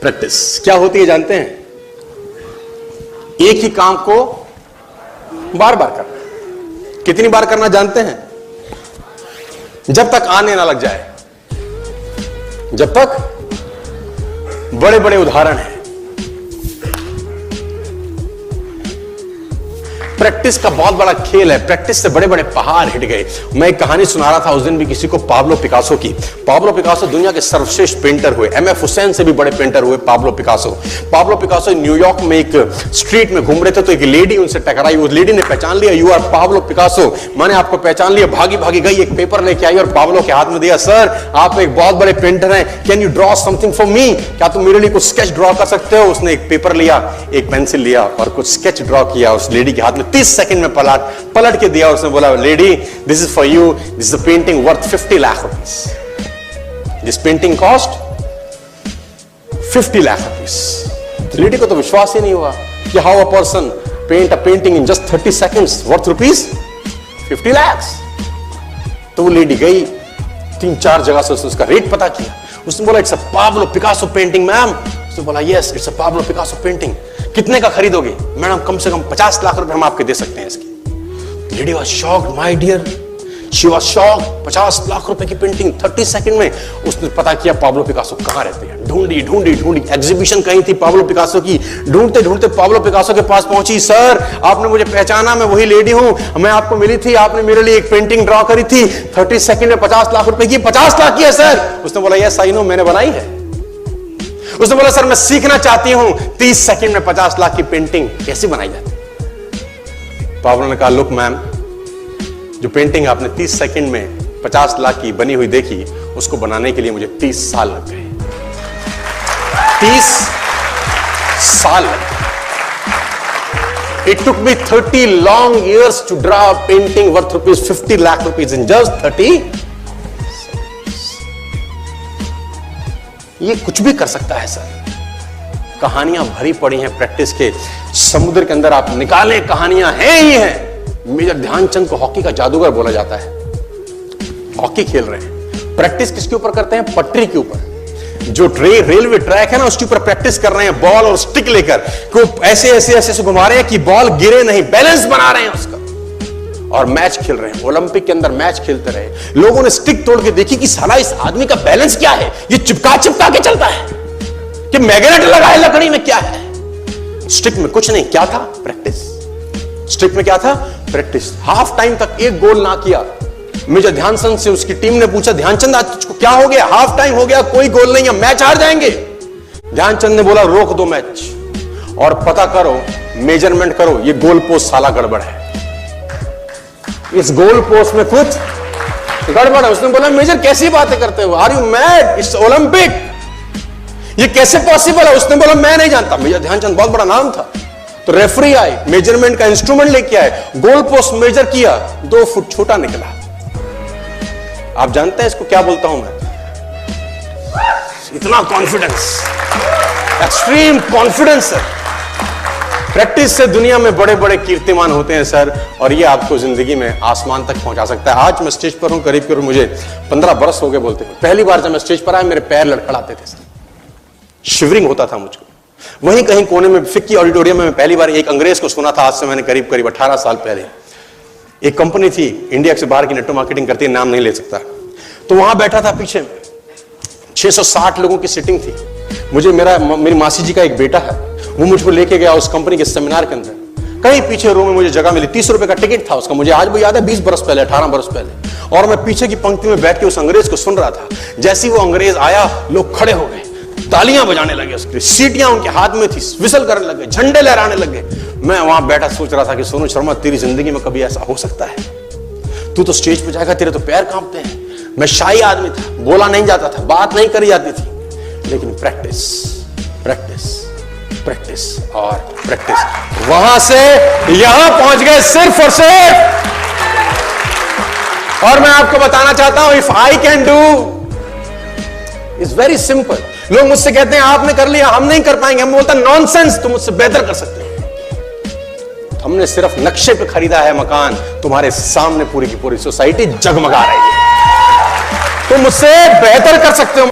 Practice क्या होती है जानते हैं? एक ही काम को बार बार करना। कितनी बार करना जानते हैं? जब तक आने ना लग जाए। जब तक बड़े बड़े उदाहरण हैं। प्रैक्टिस का बहुत बड़ा खेल है। प्रैक्टिस से बड़े बड़े पहाड़ हिट गए। मैं एक कहानी सुना रहा था उस दिन भी किसी को, पाब्लो पिकासो की। पाब्लो पिकासो दुनिया के सर्वश्रेष्ठ पेंटर हुए। एमएफ हुसैन से भी बड़े पेंटर हुए Pablo Picasso. Pablo Picasso New York में एक स्ट्रीट में घूम रहे थे तो एक लेडी उनसे टकराई। उस लेडी ने पहचान लिया, यू आर पाब्लो पिकासो, मैंने आपको पहचान लिया। भागी भागी गई, एक पेपर लेके आई और पाब्लो के हाथ में दिया। सर, आप एक बहुत बड़े पेंटर हैं, can you draw something for me? क्या तुम मेरे लिए कुछ स्केच ड्रॉ कर सकते हो? उसने एक पेपर लिया, एक पेंसिल लिया और कुछ स्केच ड्रॉ किया उस लेडी के हाथ में। 30 सेकंड में पलट के दिया। उसने बोला, lady, this is for you, this is a painting worth 50 lakh rupees. This painting cost 50 lakh rupees. Lady को तो विश्वास ही नहीं हुआ कि how a person paint a painting in just 30 seconds worth rupees 50 lakh. तो वो लेडी गई, 3-4 जगह से उसने उसका रेट पता किया। उसने बोला, it's a Pablo Picasso painting ma'am. उसने बोला, yes, it's a Pablo Picasso painting. कितने का खरीदोगे? मैडम, कम से कम 50 लाख रुपए हम आपके दे सकते हैं इसकी। Lady was shocked, my dear, she was shocked. 50 lakh रुपए की पेंटिंग 30 सेकंड में। उसने पता किया पाब्लो पिकासो कहां रहते हैं। ढूंढी ढूंढी ढूंढी, एग्जीबिशन कहीं थी पाब्लो पिकासो की। ढूंढते ढूंढते पाब्लो पिकासो के पास पहुंची। सर, आपने मुझे पहचाना, मैं वही लेडी हूं, मैं आपको मिली थी, आपने मेरे लिए एक पेंटिंग ड्रॉ करी थी 30 सेकंड में 50 लाख रुपए की। 50 लाख की है सर? उसने बोला, यस आई नो, मैंने बनाई है। उसने बोला, सर मैं सीखना चाहती हूं 30 सेकंड में 50 लाख की पेंटिंग कैसे बनाई जाती। पाब्लो ने कहा, लुक मैम, जो पेंटिंग आपने 30 सेकंड में 50 लाख की बनी हुई देखी, उसको बनाने के लिए मुझे 30 साल लग गए। 30 साल लग गए। It took me 30 long years to draw a painting worth rupees 50 lakh rupees in just 30। ये कुछ भी कर सकता है सर। कहानियां भरी पड़ी हैं प्रैक्टिस के समुद्र के अंदर। आप निकाले, कहानियां हैं ही हैं। मेजर ध्यानचंद को हॉकी का जादूगर बोला जाता है। हॉकी खेल रहे हैं, प्रैक्टिस किसके ऊपर करते हैं? पटरी के ऊपर। जो रेलवे ट्रैक है ना, उसके ऊपर प्रैक्टिस कर रहे हैं। बॉल और स्टिक लेकर को ऐसे ऐसे ऐसे घुमा रहे हैं कि बॉल गिरे नहीं, बैलेंस बना रहे हैं उसका। और मैच खेल रहे हैं। ओलंपिक के अंदर मैच खेलते रहे। लोगों ने स्टिक तोड़ के देखी कि साला इस आदमी का बैलेंस क्या है, ये चिपका चिपका के चलता है कि मैग्नेट लगा है लकड़ी में, क्या है? स्टिक में कुछ नहीं, क्या था? प्रैक्टिस। स्टिक में क्या था? प्रैक्टिस। हाफ टाइम तक एक गोल ना किया। मेजर ध्यानचंद से उसकी टीम ने पूछा, ध्यानचंद आज तुझको क्या हो गया? हाफ टाइम हो गया, कोई गोल नहीं है, मैच हार जाएंगे। ध्यानचंद ने बोला, रोक दो मैच और पता करो, मेजरमेंट करो, ये गोल पोस्ट साला गड़बड़ है, इस गोल पोस्ट में कुछ गड़बड़ है। उसने बोला, मेजर कैसी बातें करते हो? Are you mad? It's Olympic, ये कैसे पॉसिबल है? उसने बोला, मैं नहीं जानता। मेजर ध्यानचंद बहुत बड़ा नाम था। तो रेफरी आए, मेजरमेंट का इंस्ट्रूमेंट लेके आए, गोल पोस्ट मेजर किया, 2 फुट छोटा निकला। आप जानते हैं इसको क्या बोलता हूं मैं? इतना कॉन्फिडेंस, एक्सट्रीम कॉन्फिडेंस है। प्रैक्टिस से दुनिया में बड़े बड़े कीर्तिमान होते हैं सर, और ये आपको जिंदगी में आसमान तक पहुंचा सकता है। आज मैं स्टेज पर हूं, करीब करीब मुझे 15 बरस हो गए बोलते हैं। पहली बार जब मैं स्टेज पर आया, मेरे पैर लड़खड़ाते थे सर, शिवरिंग होता था मुझको। वहीं कहीं कोने में फिक्की ऑडिटोरियम में मैं पहली बार एक अंग्रेज को सुना था। आज से मैंने करीब करीब 18 साल पहले। एक कंपनी थी इंडिया से बाहर की, नेटवर्क मार्केटिंग करती है, नाम नहीं ले सकता। तो वहां बैठा था पीछे में, 660 लोगों की सीटिंग थी। मुझे मेरी मासी जी का एक बेटा है, वो मुझको लेके गया उस कंपनी के सेमिनार के अंदर। कहीं पीछे रो में मुझे जगह मिली, 30 रुपए का टिकट था उसका। मुझे आज भी याद है, 20 बरस पहले, 18 बरस पहले। और मैं पीछे की पंक्ति में बैठ के उस अंग्रेज को सुन रहा था। जैसे ही वो अंग्रेज आया, लोग खड़े हो गए, तालियां बजाने लगे उसके लिए, सीटियां उनके हाथ में थी, विसल करने लगे, झंडे लहराने लगे। मैं वहां बैठा सोच रहा था कि सोनू शर्मा, तेरी जिंदगी में कभी ऐसा हो सकता है? तू तो स्टेज पे जाएगा, तेरे तो पैर कांपते हैं। मैं शाही आदमी था, बोला नहीं जाता था, बात नहीं करी जाती थी, लेकिन प्रैक्टिस प्रैक्टिस प्रैक्टिस और प्रैक्टिस, वहां से यहां पहुंच गए सिर्फ और सिर्फ। और मैं आपको बताना चाहता हूं, if I can do, it's very simple. लोग मुझसे कहते हैं आपने कर लिया, हम नहीं कर पाएंगे। हम बोलता नॉनसेंस, तुम मुझसे बेहतर कर सकते हैं। हमने सिर्फ नक्शे पे खरीदा है मकान, तुम्हारे सामने पूरी की पूरी सोसाइटी जगमगा रही है। तुम मुझसे बेहतर कर सकते हो।